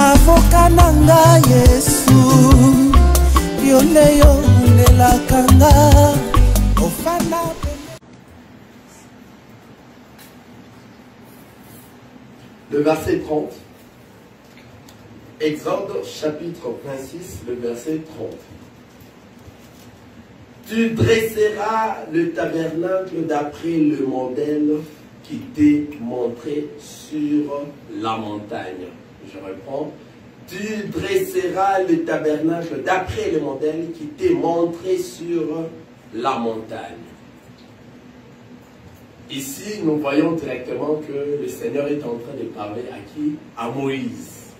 avocat nanga Yesu yoleyo nelakanga ofana. Le verset 30, Exode chapitre 26, le verset 30. Tu dresseras le tabernacle d'après le modèle qui t'est montré sur la montagne. Je reprends. Tu dresseras le tabernacle d'après le modèle qui t'est montré sur la montagne. Ici, nous voyons directement que le Seigneur est en train de parler à qui? À Moïse.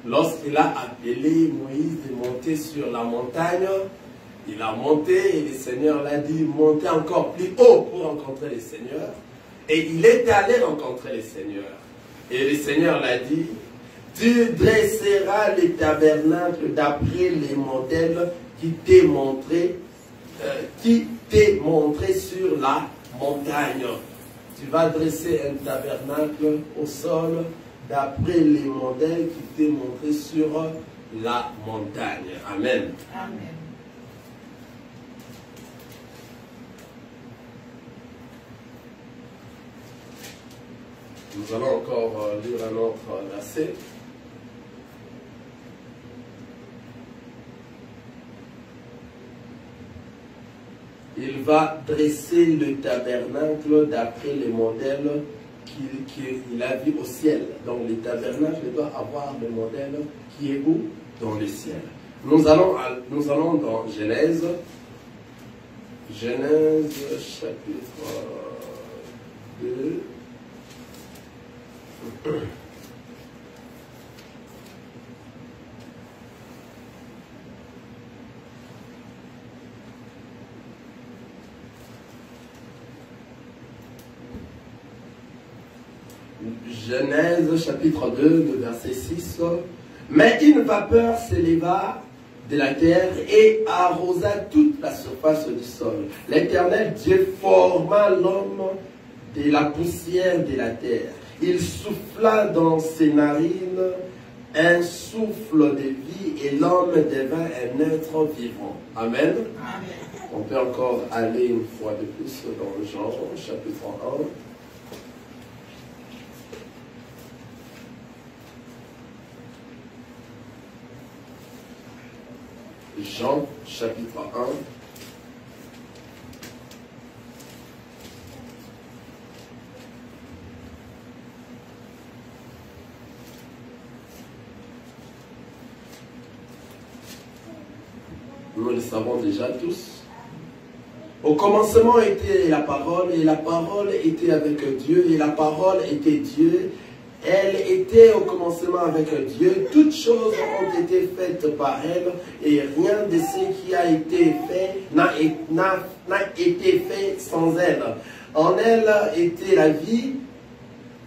Lorsqu'il a appelé Moïse de monter sur la montagne, il a monté et le Seigneur l'a dit, montez encore plus haut pour rencontrer le Seigneur. Et il est allé rencontrer le Seigneur. Et le Seigneur l'a dit, tu dresseras le tabernacle d'après les modèles qui t'est montré sur la montagne. Tu vas dresser un tabernacle au sol d'après les modèles qui t'est montré sur la montagne. Amen. Amen. Nous allons encore lire un autre verset. Il va dresser le tabernacle d'après les modèles qu'il a vu au ciel. Donc le tabernacle doit avoir le modèle qui est où? Dans le ciel. Nous allons dans Genèse. Genèse chapitre 2. Genèse chapitre 2, le verset 6. Mais une vapeur s'éleva de la terre et arrosa toute la surface du sol. L'Éternel Dieu forma l'homme de la poussière de la terre. Il souffla dans ses narines un souffle de vie et l'homme devint un être vivant. Amen. Amen. On peut encore aller une fois de plus dans Jean chapitre 1. Jean chapitre 1. Nous le savons déjà tous. Au commencement était la parole, et la parole était avec Dieu, et la parole était Dieu. Elle était au commencement avec Dieu. Toutes choses ont été faites par elle, et rien de ce qui a été fait n'a été fait sans elle. En elle était la vie,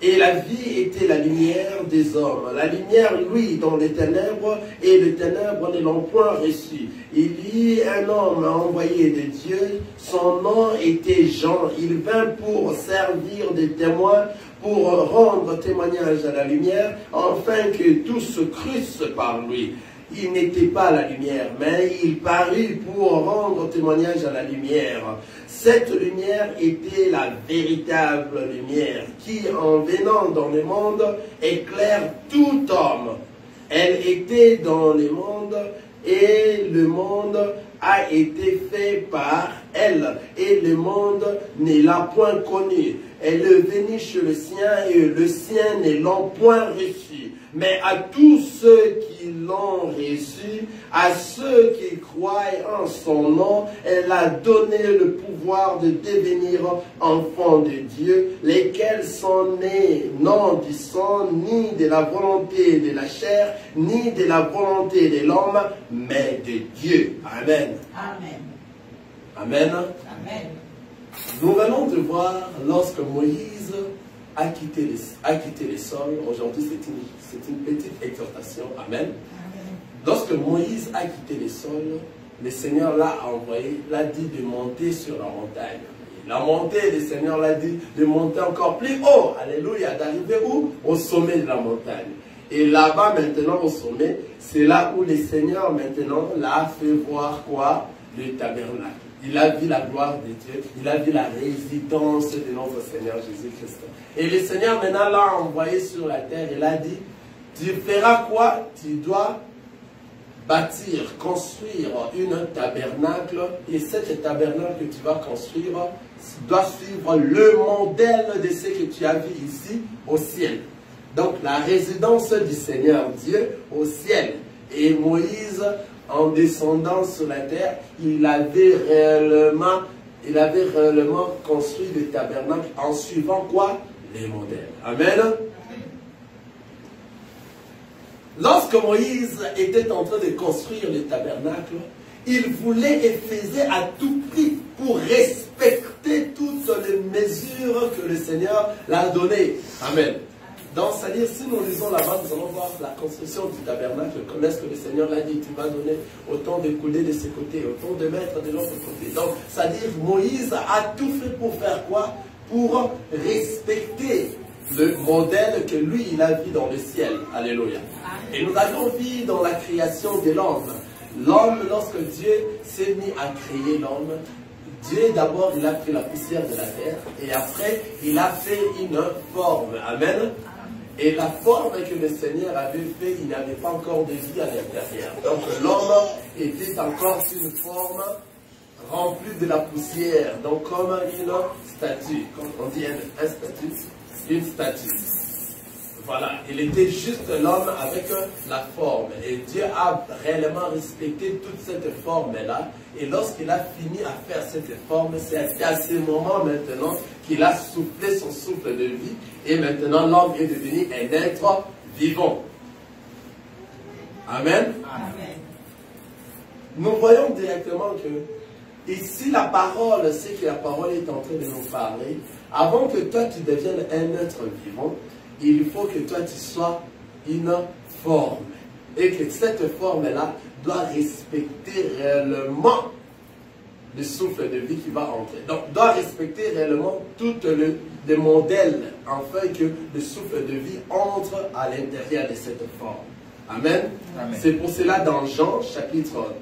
et la vie était la lumière des hommes. La lumière, lui, dans les ténèbres, et les ténèbres ne l'ont point reçu. Il y eut un homme envoyé de Dieu, son nom était Jean. Il vint pour servir de témoin, pour rendre témoignage à la lumière, afin que tous crussent par lui. Il n'était pas la lumière, mais il parut pour rendre témoignage à la lumière. Cette lumière était la véritable lumière qui, en venant dans le monde, éclaire tout homme. Elle était dans le monde et le monde a été fait par elle et le monde ne l'a point connue. Elle est venue chez le sien et le sien ne l'ont point reçu. Mais à tous ceux qui l'ont reçu, à ceux qui croient en son nom, elle a donné le pouvoir de devenir enfants de Dieu, lesquels sont nés non du sang, ni de la volonté de la chair, ni de la volonté de l'homme, mais de Dieu. Amen. Amen. Amen. Amen. Nous venons de voir lorsque Moïse a quitté les sols. Aujourd'hui, c'est une petite exhortation. Amen. Amen. Lorsque Moïse a quitté les sols, le Seigneur l'a envoyé, l'a dit de monter sur la montagne. La montée, le Seigneur l'a dit de monter encore plus haut. Alléluia. D'arriver où? Au sommet de la montagne. Et là-bas, maintenant, au sommet, c'est là où le Seigneur, maintenant, l'a fait voir quoi? Le tabernacle. Il a vu la gloire de Dieu. Il a vu la résidence de notre Seigneur Jésus-Christ. Et le Seigneur, maintenant, l'a envoyé sur la terre. Il a dit, tu feras quoi? Tu dois bâtir, construire une tabernacle. Et cette tabernacle que tu vas construire doit suivre le modèle de ce que tu as vu ici au ciel. Donc la résidence du Seigneur Dieu au ciel. Et Moïse, en descendant sur la terre, il avait réellement construit le tabernacle en suivant quoi? Les modèles. Amen. Lorsque Moïse était en train de construire le tabernacle, il voulait et faisait à tout prix pour respecter toutes les mesures que le Seigneur l'a données. Amen. Donc, c'est-à-dire, si nous lisons là-bas, nous allons voir la construction du tabernacle, comme est-ce que le Seigneur l'a dit, tu vas donner autant de coulées de ce côté, autant de mètres de l'autre côté. Donc, c'est-à-dire, Moïse a tout fait pour faire quoi? Pour respecter le modèle que lui, il a vu dans le ciel. Alléluia. Et nous avons vu dans la création de l'homme. L'homme, lorsque Dieu s'est mis à créer l'homme, Dieu d'abord, il a pris la poussière de la terre et après, il a fait une forme. Amen. Et la forme que le Seigneur avait fait, il n'avait pas encore de vie à l'intérieur. Donc l'homme était encore une forme remplie de la poussière. Donc comme une statue. Comme on dit un statue, une statue. Voilà, il était juste l'homme avec la forme. Et Dieu a réellement respecté toute cette forme-là. Et lorsqu'il a fini à faire cette forme, c'est à ce moment maintenant qu'il a soufflé son souffle de vie. Et maintenant, l'homme est devenu un être vivant. Amen. Amen. Nous voyons directement que ici, la parole, c'est que la parole est en train de nous parler. Avant que toi, tu deviennes un être vivant, il faut que toi, tu sois une forme. Et que cette forme-là doit respecter réellement le souffle de vie qui va entrer. Donc, doit respecter réellement tout le modèle, afin que le souffle de vie entre à l'intérieur de cette forme. Amen. Amen. C'est pour cela, dans Jean chapitre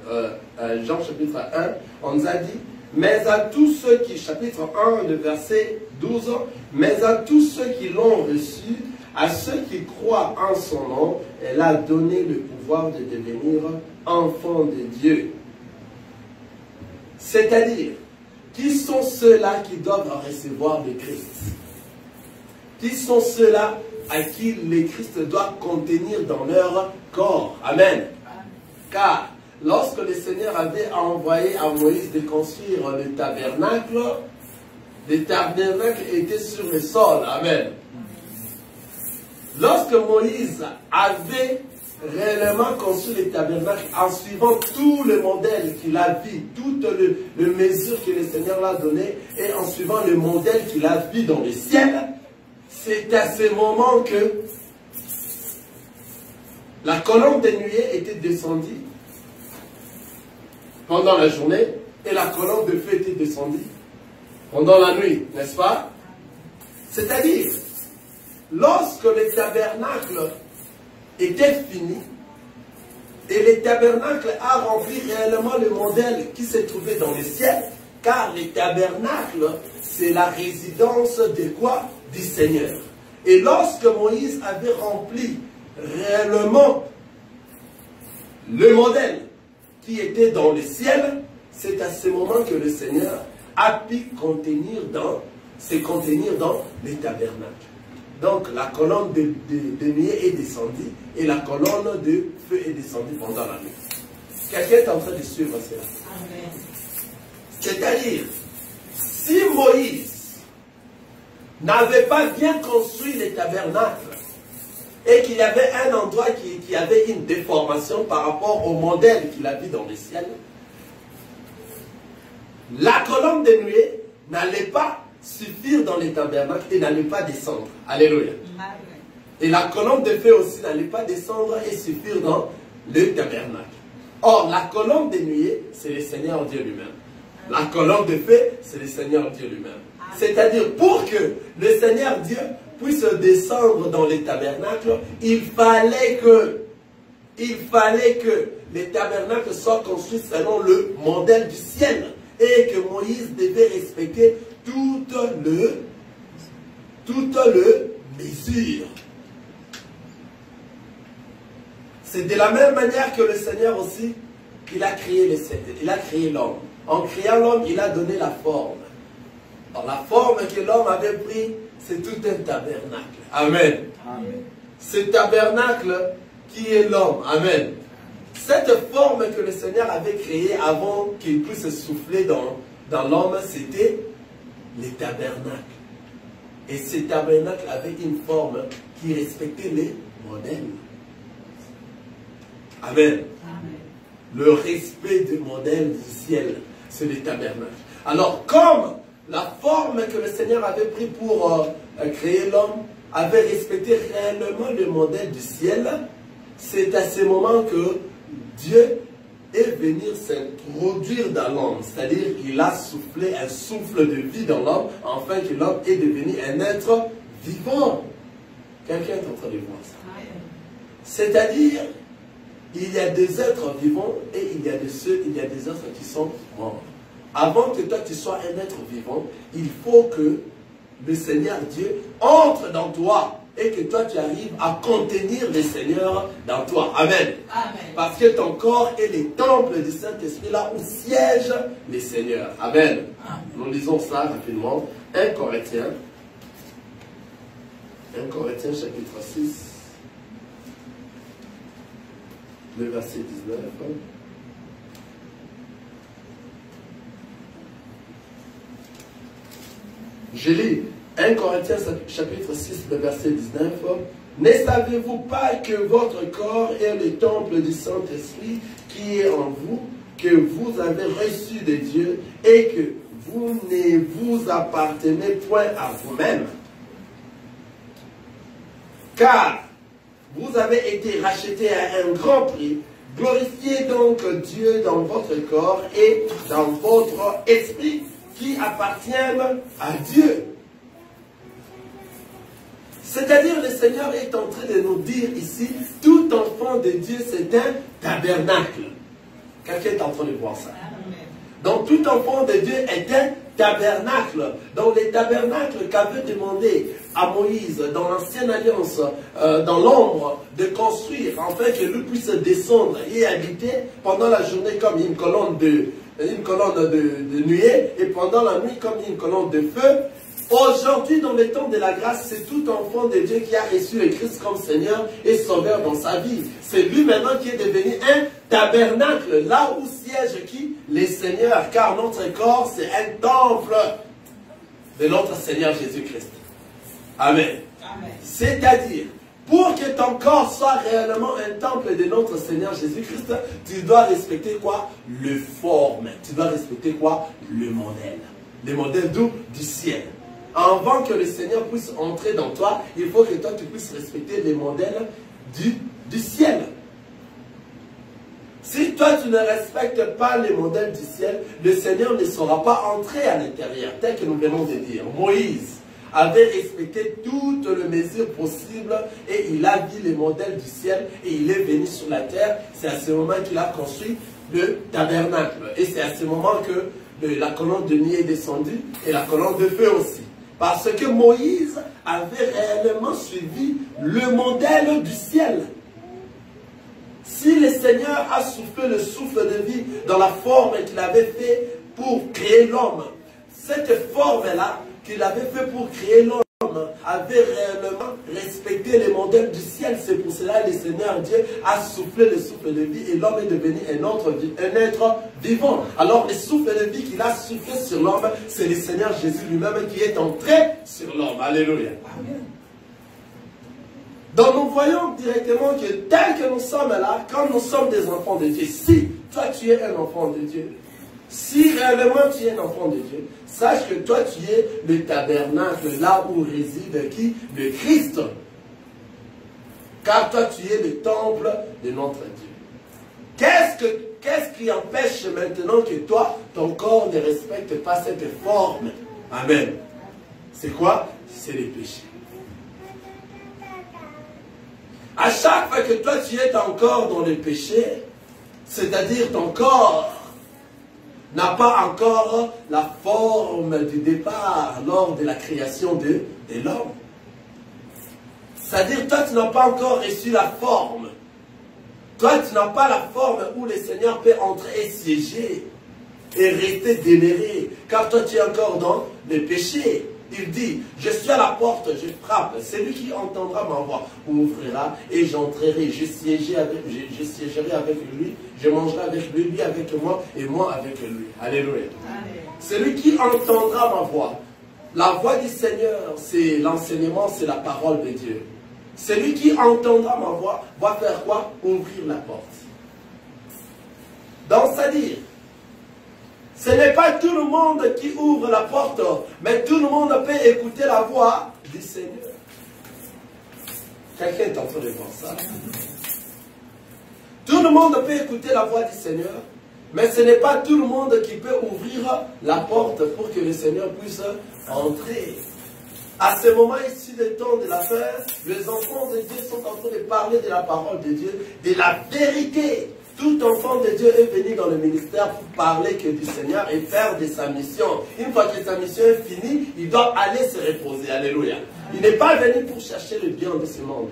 1, on nous a dit, mais à tous ceux qui, chapitre 1, le verset 12, mais à tous ceux qui l'ont reçu, à ceux qui croient en son nom, elle a donné le pouvoir de devenir enfants de Dieu. C'est-à-dire, qui sont ceux-là qui doivent recevoir le Christ? Qui sont ceux-là à qui le Christ doit contenir dans leur corps? Amen. Car lorsque le Seigneur avait envoyé à Moïse de construire le tabernacle était sur le sol. Amen. Lorsque Moïse avait réellement construit le tabernacle en suivant tout le modèle qu'il a vu, toutes les mesures que le Seigneur l'a données, et en suivant le modèle qu'il a vu dans le ciel, c'est à ce moment que la colonne de nuée était descendue pendant la journée et la colonne de feu était descendue pendant la nuit, n'est-ce pas? C'est-à-dire, lorsque le tabernacle était fini et le tabernacle a rempli réellement le modèle qui se trouvait dans le ciel, car le tabernacle, c'est la résidence de quoi? Du Seigneur. Et lorsque Moïse avait rempli réellement le modèle qui était dans le ciel, c'est à ce moment que le Seigneur a pu se contenir dans le tabernacle. Donc la colonne de nuée est descendue et la colonne de feu est descendue pendant la nuit. Quelqu'un est en train de suivre cela. C'est-à-dire, si Moïse n'avait pas bien construit le tabernacle et qu'il y avait un endroit qui avait une déformation par rapport au modèle qu'il a vu dans le ciel, la colonne de nuée n'allait pas suffire dans le tabernacle et n'allait pas descendre. Alléluia. Et la colonne de feu aussi n'allait pas descendre et suffire dans le tabernacle. Or, la colonne de nuée, c'est le Seigneur Dieu lui-même. La colonne de feu, c'est le Seigneur Dieu lui-même. C'est-à-dire, pour que le Seigneur Dieu puisse descendre dans les tabernacles, il fallait que les tabernacles soient construits selon le modèle du ciel et que Moïse devait respecter toute le mesure. C'est de la même manière que le Seigneur aussi, il a créé l'homme. En créant l'homme, il a donné la forme. Alors, la forme que l'homme avait pris, c'est tout un tabernacle. Amen. Amen. Ce tabernacle qui est l'homme. Amen. Cette forme que le Seigneur avait créée avant qu'il puisse souffler dans l'homme, c'était les tabernacles. Et ces tabernacles avaient une forme qui respectait les modèles. Amen. Amen. Le respect du modèle du ciel, c'est les tabernacles. Alors, comme la forme que le Seigneur avait pris pour créer l'homme avait respecté réellement le modèle du ciel, c'est à ce moment que Dieu est venu s'introduire dans l'homme. C'est-à-dire qu'il a soufflé un souffle de vie dans l'homme, afin que l'homme est devenu un être vivant. Quelqu'un est en train de voir ça. C'est-à-dire, il y a des êtres vivants et il y a des êtres qui sont morts. Avant que toi tu sois un être vivant, il faut que le Seigneur Dieu entre dans toi et que toi tu arrives à contenir le Seigneur dans toi. Amen. Amen. Parce que ton corps est le temple du Saint-Esprit, là où siège le Seigneur. Amen. Amen. Nous lisons ça rapidement. 1 Corinthiens chapitre 6. Le verset 19. Je lis 1 Corinthiens chapitre 6, le verset 19. Ne savez-vous pas que votre corps est le temple du Saint-Esprit qui est en vous, que vous avez reçu de Dieu et que vous ne vous appartenez point à vous-même? Car vous avez été rachetés à un grand prix. Glorifiez donc Dieu dans votre corps et dans votre esprit qui appartiennent à Dieu. C'est-à-dire, le Seigneur est en train de nous dire ici, tout enfant de Dieu, c'est un tabernacle. Quelqu'un est en train de voir ça. Donc, tout enfant de Dieu est un tabernacle. Donc, les tabernacles qu'avait demandé à Moïse dans l'ancienne alliance, dans l'ombre, de construire, afin que lui puisse descendre et habiter pendant la journée comme une colonne de nuée, et pendant la nuit comme une colonne de feu. Aujourd'hui, dans le temps de la grâce, c'est tout enfant de Dieu qui a reçu le Christ comme Seigneur et Sauveur dans sa vie. C'est lui maintenant qui est devenu un tabernacle, là où siège qui? Les Seigneurs, car notre corps, c'est un temple de notre Seigneur Jésus-Christ. Amen. Amen. C'est-à-dire, pour que ton corps soit réellement un temple de notre Seigneur Jésus-Christ, tu dois respecter quoi? Le forme. Tu dois respecter quoi? Le modèle. Le modèle d'où? Du ciel. Avant que le Seigneur puisse entrer dans toi, il faut que toi tu puisses respecter les modèles du ciel. Si toi tu ne respectes pas les modèles du ciel, le Seigneur ne saura pas entrer à l'intérieur, tel que nous venons de dire. Moïse avait respecté toutes les mesures possibles et il a vu les modèles du ciel et il est venu sur la terre. C'est à ce moment qu'il a construit le tabernacle. Et c'est à ce moment que la colonne de nuée est descendue et la colonne de feu aussi. Parce que Moïse avait réellement suivi le modèle du ciel. Si le Seigneur a soufflé le souffle de vie dans la forme qu'il avait fait pour créer l'homme, cette forme-là qu'il avait fait pour créer l'homme avait réellement respecté les modèles du ciel. C'est pour cela que le Seigneur Dieu a soufflé le souffle de vie et l'homme est devenu un être vivant. Alors le souffle de vie qu'il a soufflé sur l'homme, c'est le Seigneur Jésus lui-même qui est entré sur l'homme. Alléluia. Amen. Donc nous voyons directement que tel que nous sommes là, quand nous sommes des enfants de Dieu, si toi tu es un enfant de Dieu, si réellement tu es un enfant de Dieu, sache que toi tu es le tabernacle, là où réside qui? Le Christ. Car toi tu es le temple de notre Dieu. Qu'est-ce qui empêche maintenant que toi, ton corps ne respecte pas cette forme? Amen. C'est quoi? C'est les péchés. À chaque fois que toi tu es encore dans le péché, c'est-à-dire ton corps n'a pas encore la forme du départ lors de la création de l'homme. C'est-à-dire toi tu n'as pas encore reçu la forme. Toi tu n'as pas la forme où le Seigneur peut entrer et siéger et rester demeuré. Car toi tu es encore dans le péché. Il dit, je suis à la porte, je frappe. Celui qui entendra ma voix ouvrira et j'entrerai. Je siégerai avec lui, je mangerai avec lui, lui avec moi et moi avec lui. Alléluia. Celui qui entendra ma voix. La voix du Seigneur, c'est l'enseignement, c'est la parole de Dieu. Celui qui entendra ma voix va faire quoi? Ouvrir la porte. Donc, c'est-à-dire, ce n'est pas tout le monde qui ouvre la porte, mais tout le monde peut écouter la voix du Seigneur. Quelqu'un est en train de voir ça? Tout le monde peut écouter la voix du Seigneur, mais ce n'est pas tout le monde qui peut ouvrir la porte pour que le Seigneur puisse entrer. À ce moment ici, le temps de la fin, les enfants de Dieu sont en train de parler de la parole de Dieu, de la vérité. Tout enfant de Dieu est venu dans le ministère pour parler que du Seigneur et faire de sa mission. Une fois que sa mission est finie, il doit aller se reposer. Alléluia. Il n'est pas venu pour chercher le bien de ce monde.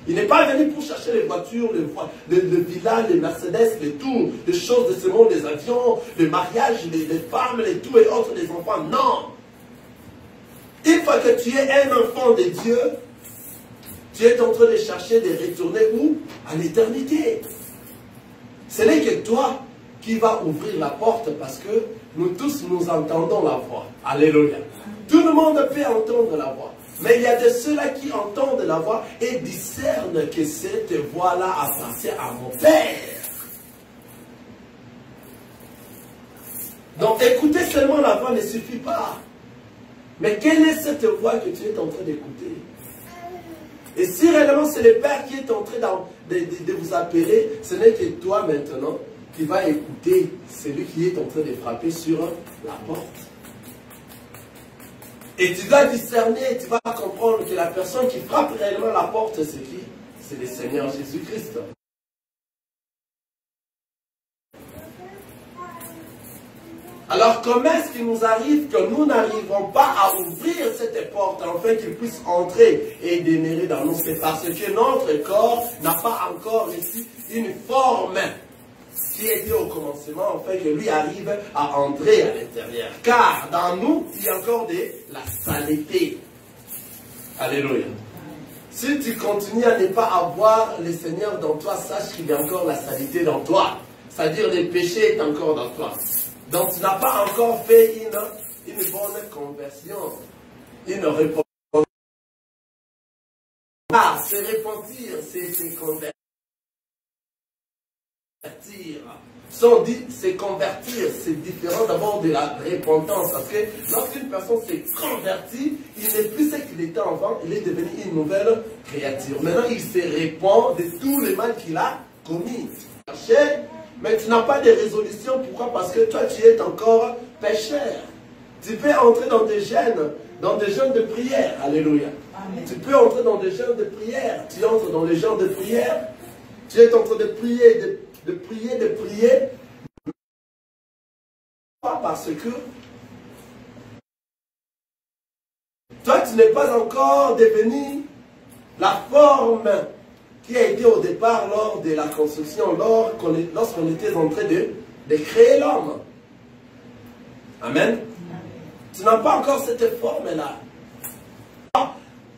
Il n'est pas venu pour chercher les voitures, le villas, les Mercedes, les tout, les choses de ce monde, les avions, les mariages, les femmes, les tout et autres, les enfants. Non. Une fois que tu es un enfant de Dieu, tu es en train de chercher de retourner où? À l'éternité. Ce n'est que toi qui vas ouvrir la porte parce que nous tous nous entendons la voix. Alléluia. Tout le monde peut entendre la voix. Mais il y a de ceux-là qui entendent la voix et discernent que cette voix-là appartient à mon Père. Donc écouter seulement la voix ne suffit pas. Mais quelle est cette voix que tu es en train d'écouter? Et si réellement c'est le Père qui est en train de vous appeler, ce n'est que toi maintenant qui vas écouter celui qui est en train de frapper sur la porte. Et tu vas discerner, tu vas comprendre que la personne qui frappe réellement la porte, c'est qui? C'est le Seigneur Jésus-Christ. Alors comment est-ce qu'il nous arrive que nous n'arrivons pas à ouvrir cette porte afin qu'il puisse entrer et demeurer dans nous? C'est parce que notre corps n'a pas encore reçu une forme qui était au commencement afin que lui arrive à entrer à l'intérieur. Car dans nous, il y a encore de la saleté. Alléluia. Si tu continues à ne pas avoir le Seigneur dans toi, sache qu'il y a encore la saleté dans toi. C'est-à-dire le péché est encore dans toi. Donc tu n'as pas encore fait une bonne conversion, une repentance. Ah, c'est repentir, c'est convertir. Sans dire c'est convertir, c'est différent d'abord de la repentance. Parce que lorsqu'une personne s'est convertie, il n'est plus ce qu'il était avant, il est devenu une nouvelle créature. Maintenant, il se répand de tout le mal qu'il a commis. Mais tu n'as pas de résolution. Pourquoi? Parce que toi, tu es encore pécheur. Tu peux entrer dans des jeûnes de prière. Alléluia. Amen. Tu peux entrer dans des jeûnes de prière. Tu entres dans les jeûnes de prière. Tu es en train de prier, de prier. Pas parce que toi, tu n'es pas encore devenu la forme qui a été au départ lors de la construction, lorsqu'on était en train de créer l'homme. Amen. Tu n'as pas encore cette forme-là.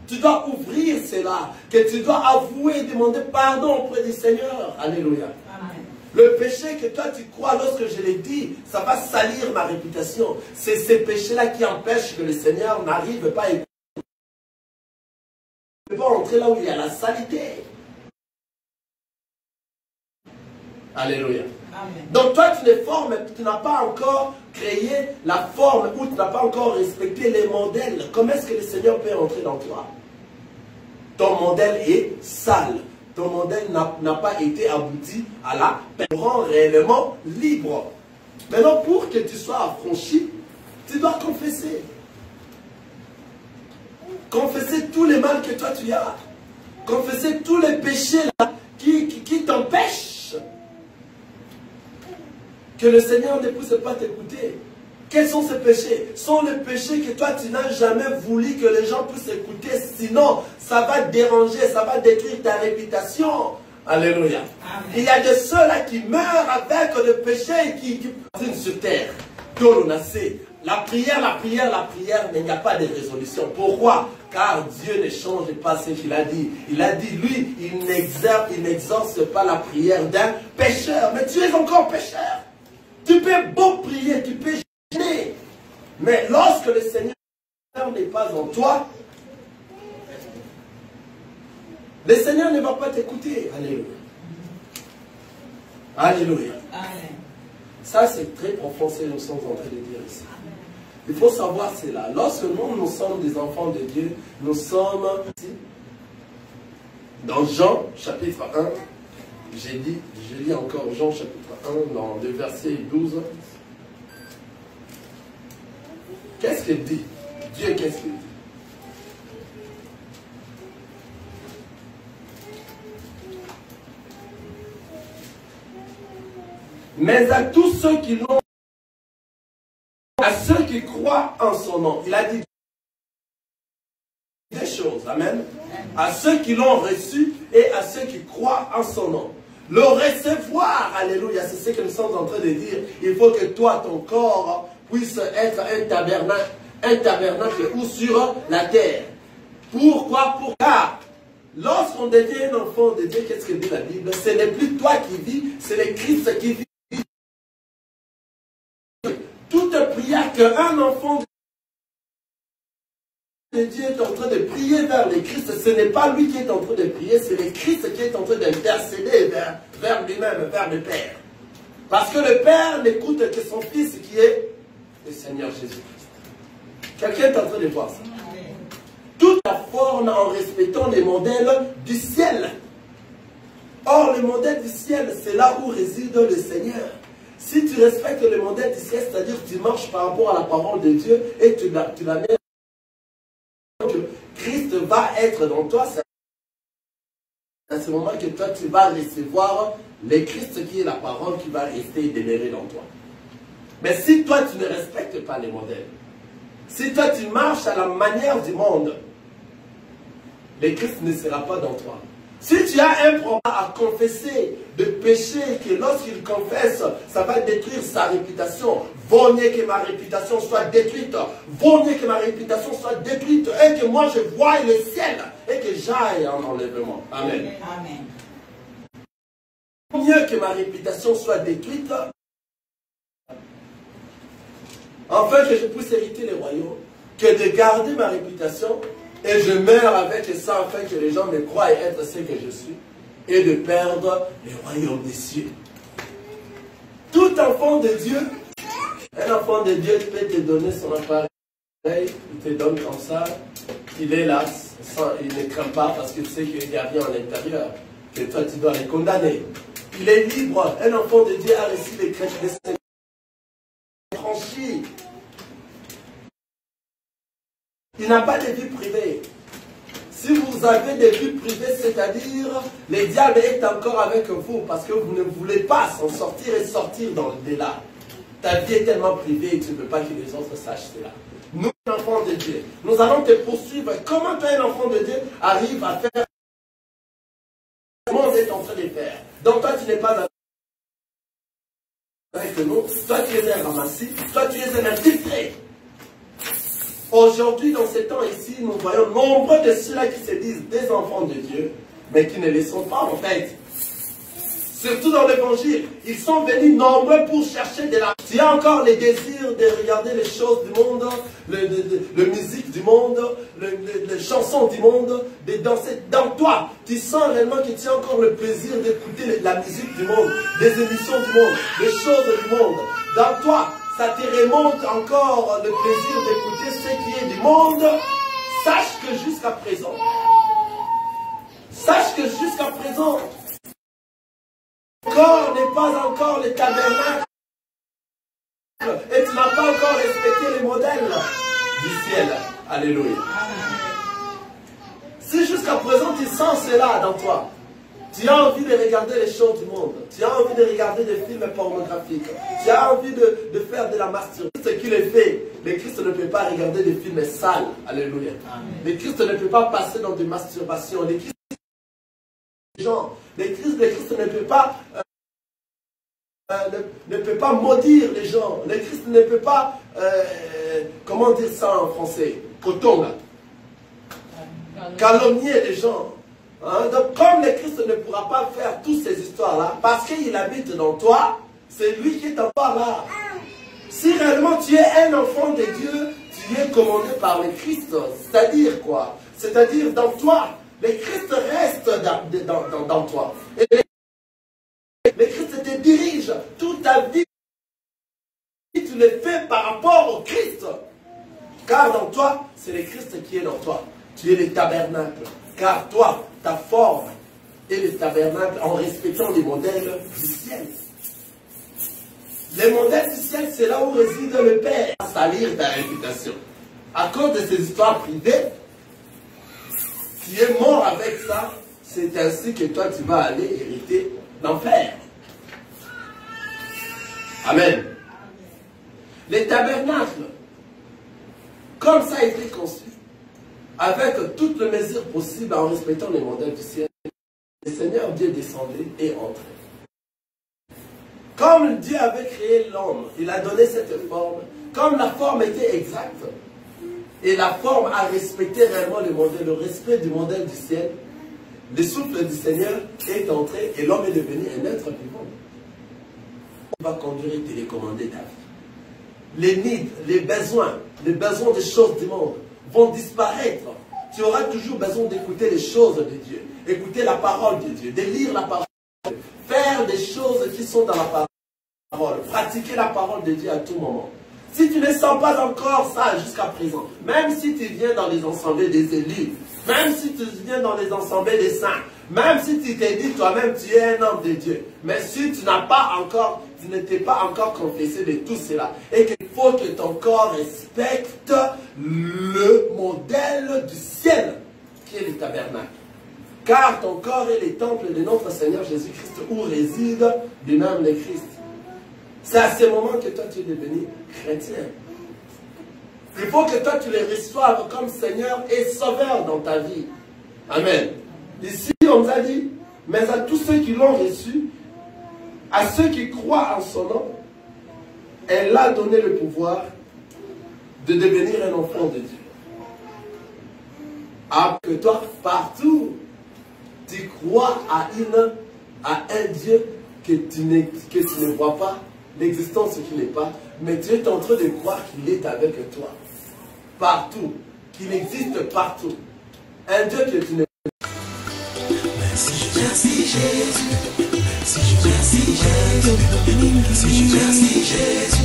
Tu dois ouvrir cela, que tu dois avouer et demander pardon auprès du Seigneur. Alléluia. Amen. Le péché que toi tu crois, lorsque je l'ai dit, ça va salir ma réputation. C'est ces péchés-là qui empêchent que le Seigneur n'arrive pas à écouter. Tu ne peux pas entrer là où il y a la saleté. Alléluia. Amen. Donc toi tu n'as pas encore créé la forme ou tu n'as pas encore respecté les modèles. Comment est-ce que le Seigneur peut entrer dans toi? Ton modèle est sale. Ton modèle n'a pas été abouti à la paix. Tu rends réellement libre. Maintenant, pour que tu sois affranchi, tu dois confesser. Confesser tous les mal que toi tu as. Confesser tous les péchés là qui t'empêchent que le Seigneur ne puisse pas t'écouter. Quels sont ces péchés? Ce sont les péchés que toi, tu n'as jamais voulu que les gens puissent écouter. Sinon, ça va te déranger, ça va détruire ta réputation. Alléluia. Amen. Il y a de ceux-là qui meurent avec le péché et qui passent sur terre. La prière, mais il n'y a pas de résolution. Pourquoi? Car Dieu ne change pas ce qu'il a dit. Il a dit, lui, il n'exorce pas la prière d'un pécheur. Mais tu es encore pécheur. Tu peux beau prier, tu peux gêner. Mais lorsque le Seigneur n'est pas en toi, le Seigneur ne va pas t'écouter. Alléluia. Alléluia. Amen. Ça, c'est très profond, ce que nous sommes en train de dire ici. Il faut savoir cela. Lorsque nous sommes des enfants de Dieu, nous sommes ici, dans Jean, chapitre 1. Je lis encore Jean, chapitre 1, dans le verset 12. Qu'est-ce qu'il dit? Dieu, qu'est-ce qu'il dit? Mais à tous ceux qui l'ont, à ceux qui croient en son nom, il a dit des choses, amen. À ceux qui l'ont reçu et à ceux qui croient en son nom. Le recevoir, alléluia, c'est ce que nous sommes en train de dire. Il faut que toi, ton corps, puisse être un tabernacle ou sur la terre. Pourquoi? Car lorsqu'on devient un enfant de Dieu, qu'est-ce que dit la Bible? Ce n'est plus toi qui vis, c'est le Christ qui vit. Toute prière qu'un enfant de Dieu est en train de prier vers le Christ, ce n'est pas lui qui est en train de prier, c'est le Christ qui est en train d'intercéder vers lui-même, vers le Père. Parce que le Père n'écoute que son Fils qui est le Seigneur Jésus-Christ. Quelqu'un est en train de voir ça. Toute la forme en respectant les modèles du ciel. Or, le modèle du ciel, c'est là où réside le Seigneur. Si tu respectes le modèle du ciel, c'est-à-dire que tu marches par rapport à la parole de Dieu et tu la mets, donc Christ va être dans toi, c'est à ce moment que toi tu vas recevoir le Christ qui est la parole qui va rester et demeurer dans toi. Mais si toi tu ne respectes pas les modèles, si toi tu marches à la manière du monde, le Christ ne sera pas dans toi. Si tu as un problème à confesser de péché, que lorsqu'il confesse, ça va détruire sa réputation. Vaut mieux que ma réputation soit détruite. Vaut mieux que ma réputation soit détruite. Et que moi je voie le ciel. Et que j'aille en enlèvement. Amen. Amen. Vaut mieux que ma réputation soit détruite. Afin que je puisse hériter le royaume. Que de garder ma réputation. Et je meurs avec ça afin que les gens me croient être ce que je suis. Et de perdre le royaume des cieux. Tout enfant de Dieu, un enfant de Dieu peut te donner son appareil. Il te donne comme ça. Il est là. Il ne craint pas parce qu'il sait qu'il n'y a rien à l'intérieur. Que toi tu dois les condamner. Il est libre. Un enfant de Dieu a reçu les crêtes de Seigneur. Franchi. Il n'a pas de vie privée. Si vous avez des vies privées, c'est-à-dire, le diable est encore avec vous parce que vous ne voulez pas s'en sortir et sortir dans le delà. Ta vie est tellement privée et tu ne veux pas que les autres sachent cela. Nous, enfants de Dieu, nous allons te poursuivre. Comment toi, un enfant de Dieu, arrive à faire ce que le monde est en train de faire? Donc toi, tu n'es pas avec nous. Toi, tu es un ramassis. Toi, tu es un infiltré. Aujourd'hui, dans ces temps ici, nous voyons nombreux de ceux-là qui se disent des enfants de Dieu, mais qui ne les sont pas en fait. Surtout dans l'évangile, ils sont venus nombreux pour chercher de la... Tu as encore les désirs de regarder les choses du monde, la musique du monde, les chansons du monde, de danser. Dans toi, tu sens réellement que tu as encore le plaisir d'écouter la musique du monde, des émissions du monde, des choses du monde. Dans toi, ça te remonte encore le plaisir d'écouter ce qui est du monde. Sache que jusqu'à présent, ton corps n'est pas encore le tabernacle et tu n'as pas encore respecté les modèles du ciel. Alléluia. Si jusqu'à présent tu sens cela dans toi, tu as envie de regarder les choses du monde, tu as envie de regarder des films pornographiques, tu as envie de faire de la masturbation, ce qu'il est fait, le Christ ne peut pas regarder des films sales. Alléluia. Le Christ ne peut pas passer dans des masturbations. Le Christ ne peut pas maudire les gens. Le Christ ne peut pas, comment dire ça en français, coton là, calomnier les gens. Hein? Donc comme le Christ ne pourra pas faire toutes ces histoires-là, parce qu'il habite dans toi, c'est lui qui est en toi là. Si réellement tu es un enfant de Dieu, tu es commandé par le Christ. C'est-à-dire quoi? C'est-à-dire dans toi. Le Christ reste dans toi. Et le Christ te dirige. Toute ta vie, tu le fais par rapport au Christ. Car dans toi, c'est le Christ qui est dans toi. Tu es le tabernacle. Car toi, ta forme est le tabernacle en respectant les modèles du ciel. Les modèles du ciel, c'est là où réside le Père. Salir ta réputation. À cause de ces histoires privées, tu es mort avec ça, c'est ainsi que toi tu vas aller hériter l'enfer. Amen. Les tabernacles, comme ça a été conçu, avec toutes les mesures possibles en respectant les modèles du ciel, le Seigneur Dieu descendait et entrait. Comme Dieu avait créé l'homme, il a donné cette forme, comme la forme était exacte, et la forme a respecté réellement le modèle, le respect du modèle du ciel, le souffle du Seigneur est entré et l'homme est devenu un être vivant. Il va conduire et télécommander ta vie. Les needs, les besoins des choses du monde vont disparaître. Tu auras toujours besoin d'écouter les choses de Dieu, écouter la parole de Dieu, de lire la parole de Dieu, faire des choses qui sont dans la parole, pratiquer la parole de Dieu à tout moment. Si tu ne sens pas encore ça jusqu'à présent, même si tu viens dans les assemblées des élus, même si tu viens dans les assemblées des saints, même si tu t'es dit toi-même tu es un homme de Dieu, mais si tu n'as pas encore, tu ne t'es pas encore confessé de tout cela, et qu'il faut que ton corps respecte le modèle du ciel, qui est le tabernacle. Car ton corps est le temple de notre Seigneur Jésus-Christ, où réside lui-même le Christ. C'est à ce moment que toi tu es devenu chrétien. Il faut que toi tu les reçoives comme Seigneur et Sauveur dans ta vie. Amen. Ici on nous a dit, mais à tous ceux qui l'ont reçu, à ceux qui croient en son nom, elle a donné le pouvoir de devenir un enfant de Dieu. Alors que toi, partout, tu crois à un Dieu que tu ne vois pas, l'existence qu'il n'est pas, mais tu es en train de croire qu'il est avec toi. Partout. Qu'il existe partout. Un Dieu que tu ne... Merci Jésus. Merci Jésus. Merci Jésus.